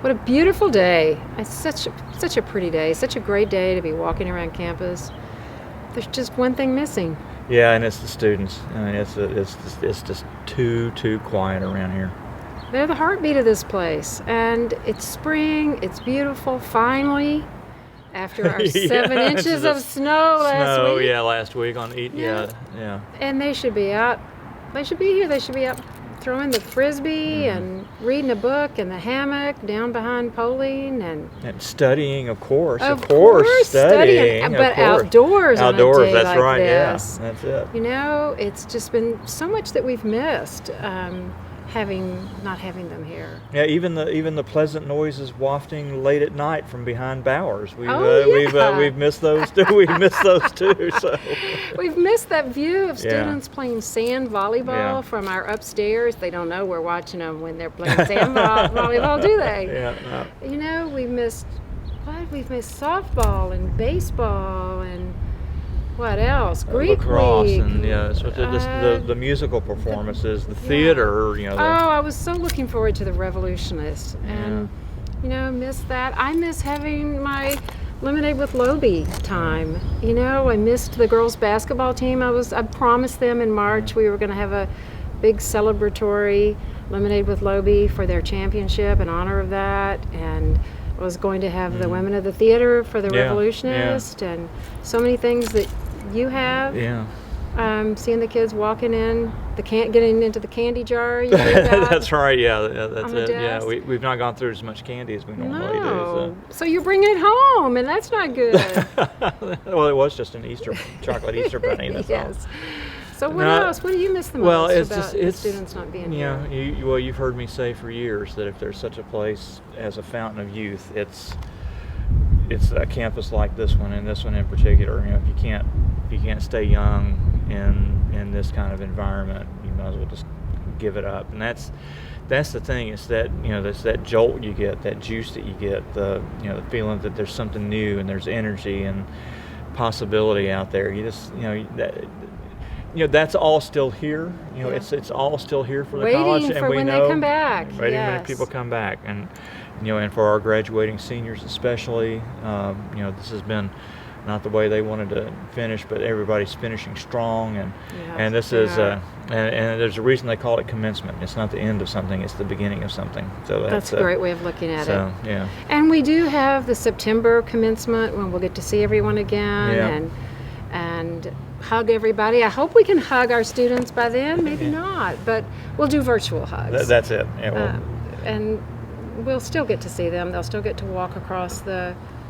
What a beautiful day. It's such a pretty day, such a great day to be walking around campus. There's just one thing missing. Yeah, and it's the students. I mean, it's just too quiet around here. They're the heartbeat of this place. And it's spring, it's beautiful, finally, after our 7 inches of snow last week. Yeah, last week yeah. And they should be out. They should be here. They should be out throwing the frisbee and reading a book in the hammock down behind Poling and studying, of course, studying, but outdoors. Outdoors, on a day that's like right. This. Yeah, that's it. You know, it's just been so much that we've missed. Not having them here. Yeah, even the pleasant noises wafting late at night from behind Bowers. We've missed those too. We've missed those too. So we've missed that view of students playing sand volleyball from our upstairs. They don't know we're watching them when they're playing sand volleyball, do they? Yeah. No. You know, we've missed softball and baseball and. What else? Greek lacrosse league. And the musical performances, the theater. You know. I was so looking forward to the Revolutionists, and miss that. I miss having my Lemonade with Lobie time. You know, I missed the girls' basketball team. I promised them in March we were going to have a big celebratory Lemonade with Lobie for their championship in honor of that, and I was going to have the women of the theater for the Revolutionists, and so many things that you have. Yeah. Seeing the kids walking in, getting into the candy jar. You got that's right. Yeah, that's it. Desk. Yeah, we've not gone through as much candy as we normally do. So you're bringing it home, and that's not good. Well, it was just an chocolate Easter bunny. That's yes. all. So what else? What do you miss the most about the students not being here? You've heard me say for years that if there's such a place as a fountain of youth, it's a campus like this one, and this one in particular. You know, if you can't stay young in this kind of environment, you might as well just give it up. And that's the thing. It's that that's that jolt you get, that juice that you get, the feeling that there's something new and there's energy and possibility out there. You just that's all still here. It's all still here for the college, and for we when know they come back. Waiting when people come back, and and for our graduating seniors especially, this has been not the way they wanted to finish, but everybody's finishing strong, and this is and there's a reason they call it commencement. It's not the end of something; it's the beginning of something. So that's a great way of looking at it. Yeah. And we do have the September commencement when we'll get to see everyone again and hug everybody. I hope we can hug our students by then. Maybe not, but we'll do virtual hugs. That's it. And we'll still get to see them. They'll still get to walk across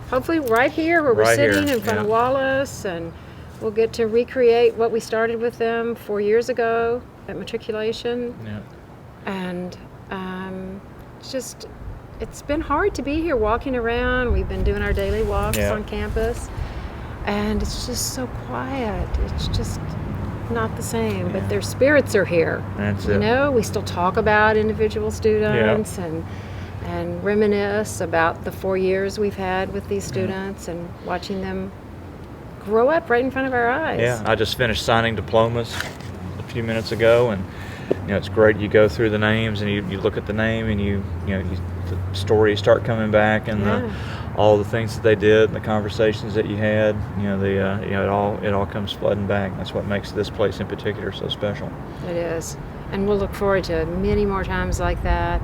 hopefully right here where we're sitting in front of Wallace, and we'll get to recreate what we started with them 4 years ago at matriculation. Yeah. And it's been hard to be here walking around. We've been doing our daily walks on campus, and it's just so quiet. It's just not the same, but their spirits are here. That's it. We still talk about individual students and reminisce about the 4 years we've had with these students and watching them grow up right in front of our eyes. Yeah, I just finished signing diplomas a few minutes ago, and it's great. You go through the names and you look at the name, and the stories start coming back, and all the things that they did and the conversations that you had. It all comes flooding back. That's what makes this place in particular so special. It is, and we'll look forward to many more times like that.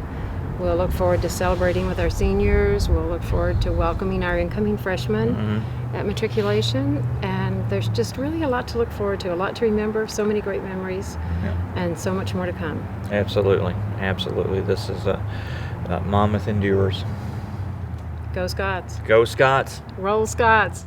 We'll look forward to celebrating with our seniors. We'll look forward to welcoming our incoming freshmen at matriculation. And there's just really a lot to look forward to, a lot to remember, so many great memories, and so much more to come. Absolutely. This is Monmouth endures. Go Scots. Go Scots. Roll Scots.